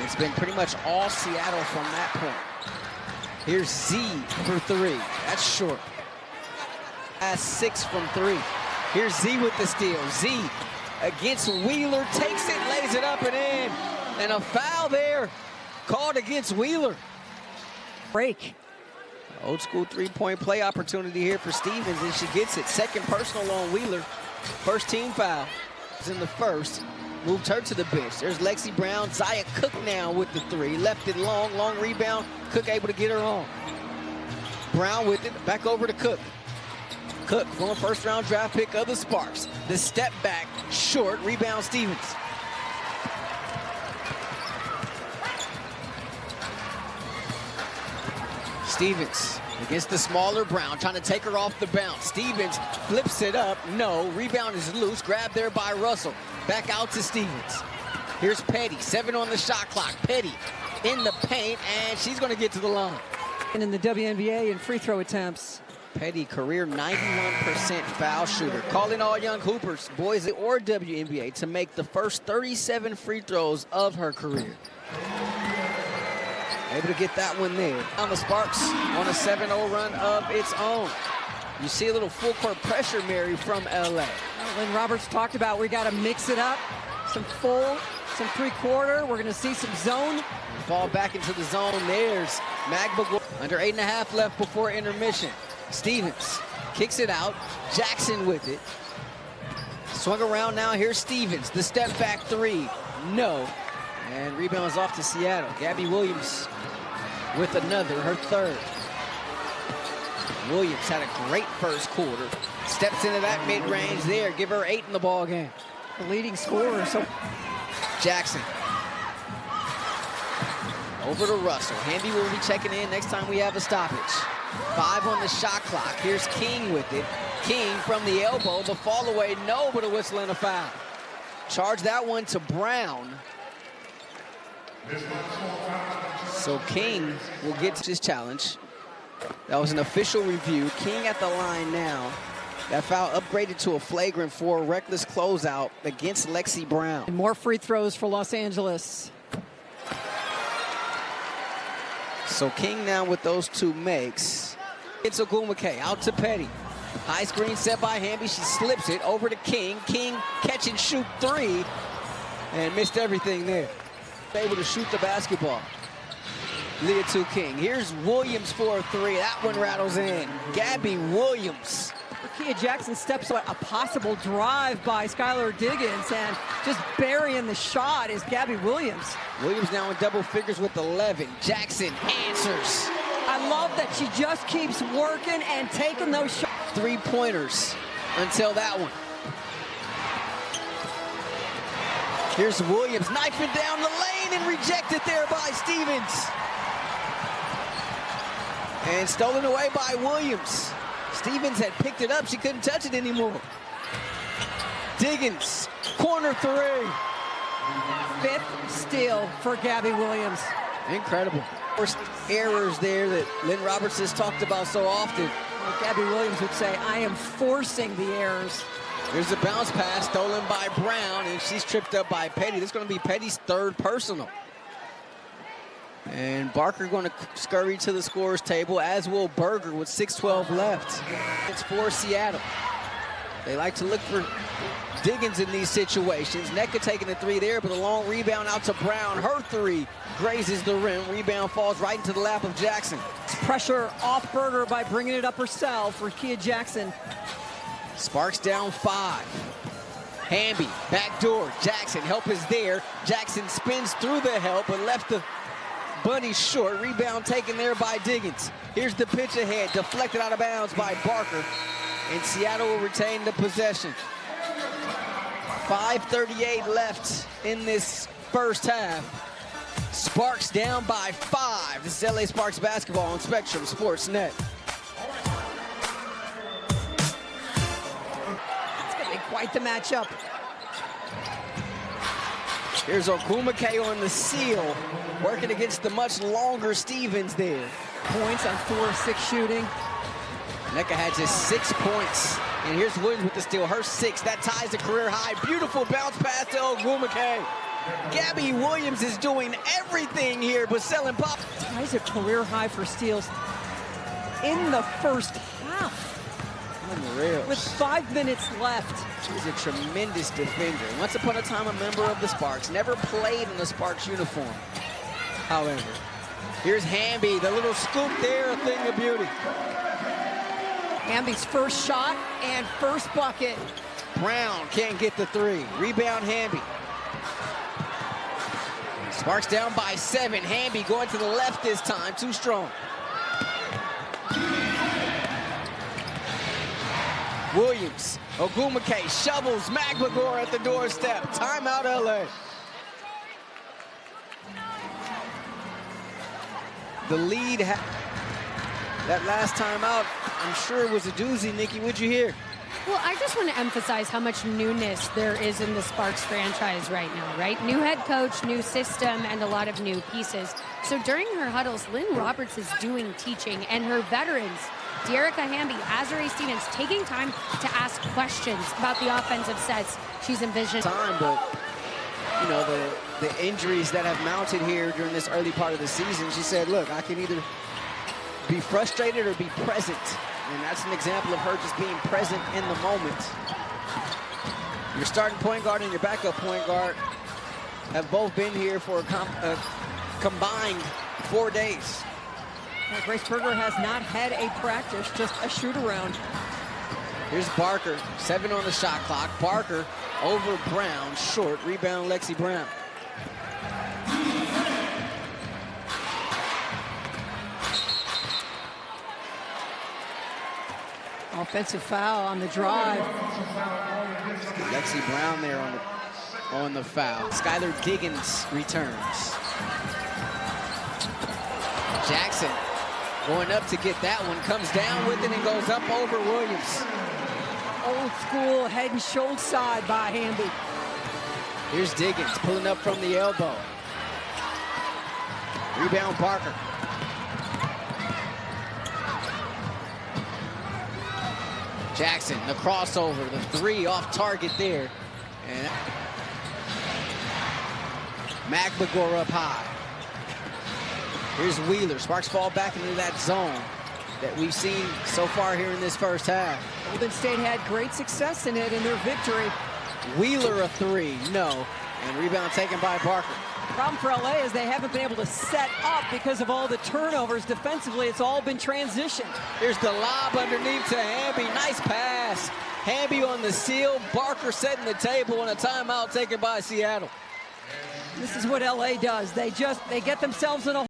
It's been pretty much all Seattle from that point. Here's Z for three. That's short. That's 6 from 3. Here's Z with the steal. Z against Wheeler, takes it, lays it up and in. And a foul there called against Wheeler. Break. Old school three-point play opportunity here for Stevens, and she gets it. Second personal on Wheeler. First team foul. It's in the first. Moved her to the bench. There's Lexi Brown. Zaya Cook now with the three. Left it long, long rebound. Cook able to get her on. Brown with it. Back over to Cook. Cook, former first-round draft pick of the Sparks. The step back, short, rebound Stevens. Stevens against the smaller Brown, trying to take her off the bounce. Stevens flips it up, no, rebound is loose, grabbed there by Russell. Back out to Stevens. Here's Petty, 7 on the shot clock. Petty in the paint, and she's gonna get to the line. And in the WNBA in free throw attempts. Petty, career 91% foul shooter. Calling all young hoopers, boys or WNBA, to make the first 37 free throws of her career. Able to get that one there. On the Sparks on a 7-0 run of its own. You see a little full court pressure, Mary, from LA. Lynn Roberts talked about we got to mix it up. Some full, some three-quarter. We're going to see some zone. Fall back into the zone. There's Magba under 8.5 left before intermission. Stevens kicks it out. Jackson with it. Swung around now. Here's Stevens. The step back three. No. And rebounds off to Seattle. Gabby Williams with another, her third. Williams had a great first quarter. Steps into that mid-range there. Give her 8 in the ball game. The leading scorer. So Jackson. Over to Russell. Hamby will be checking in next time we have a stoppage. 5 on the shot clock. Here's King with it. King from the elbow. The fall away, no, but a whistle and a foul. Charge that one to Brown. So King will get to his challenge. That was an official review. King at the line now. That foul upgraded to a flagrant for a reckless closeout against Lexi Brown. And more free throws for Los Angeles. So King now with those 2 makes. It's Ogumake out to Petty. High screen set by Hamby. She slips it over to King. King catch and shoot 3 and missed everything there. Able to shoot the basketball. Lead it to King. Here's Williams for a 3. That one rattles in. Gabby Williams. Kia Jackson steps on a possible drive by Skylar Diggins, and just burying the shot is Gabby Williams. Williams now in double figures with 11. Jackson answers. I love that she just keeps working and taking those shots. 3-pointers until that one. Here's Williams knifing down the lane and rejected there by Stevens. And stolen away by Williams. Stevens had picked it up. She couldn't touch it anymore. Diggins, corner 3. 5th steal for Gabby Williams. Incredible. First errors there that Lynn Roberts has talked about so often. Like Gabby Williams would say, I am forcing the errors. There's a bounce pass stolen by Brown, and she's tripped up by Petty. This is going to be Petty's 3rd personal. And Barker going to scurry to the scorer's table, as will Berger with 6:12 left. It's for Seattle. They like to look for Diggins in these situations. Nneka taking the 3 there, but a long rebound out to Brown. Her 3 grazes the rim. Rebound falls right into the lap of Jackson. Pressure off Berger by bringing it up herself for Kia Jackson. Sparks down 5. Hamby, backdoor. Jackson, help is there. Jackson spins through the help, but left the bunny short. Rebound taken there by Diggins. Here's the pitch ahead, deflected out of bounds by Barker. And Seattle will retain the possession. 5:38 left in this first half. Sparks down by 5. This is LA Sparks basketball on Spectrum Sports Net. Quite the matchup. Here's Ogumake on the seal, working against the much longer Stevens there. Points on 4 of 6 shooting. Nneka had just 6 points. And here's Williams with the steal, her 6th. That ties the career high. Beautiful bounce pass to Ogumake. Gabby Williams is doing everything here but selling pop. Ties a career high for steals in the first half. Unreal. With 5 minutes left. He's a tremendous defender. Once upon a time, a member of the Sparks. Never played in the Sparks uniform. However, here's Hamby, the little scoop there, a thing of beauty. Hamby's first shot and first bucket. Brown can't get the three. Rebound, Hamby. Sparks down by 7. Hamby going to the left this time, too strong. Williams, Ogumake shovels McLegore at the doorstep. Timeout, LA. The lead, that last timeout, I'm sure it was a doozy. Nikki, what'd you hear? Well, I just want to emphasize how much newness there is in the Sparks franchise right now, right? New head coach, new system, and a lot of new pieces. So during her huddles, Lynn Roberts is doing teaching, and her veterans, Dearica Hamby, Azurá Stevens, taking time to ask questions about the offensive sets she's envisioned. But you know, the injuries that have mounted here during this early part of the season, she said, look, I can either be frustrated or be present. And that's an example of her just being present in the moment. Your starting point guard and your backup point guard have both been here for a combined 4 days. Well, Grace Berger has not had a practice, just a shoot-around. Here's Barker, 7 on the shot clock. Barker over Brown, short. Rebound, Lexi Brown. Offensive foul on the drive. Lexi Brown there on the foul. Skylar Diggins returns. Jackson going up to get that one, comes down with it and goes up over Williams. Old school head and shoulder side by Hamby. Here's Diggins pulling up from the elbow. Rebound, Barker. Jackson, the crossover, the 3 off target there. And McLegore up high. Here's Wheeler. Sparks fall back into that zone that we've seen so far here in this first half. Golden State had great success in it in their victory. Wheeler a 3, no. And rebound taken by Barker. The problem for LA is they haven't been able to set up because of all the turnovers. Defensively, it's all been transition. Here's the lob underneath to Hamby. Nice pass. Hamby on the seal. Barker setting the table on a timeout taken by Seattle. This is what LA does. They get themselves in a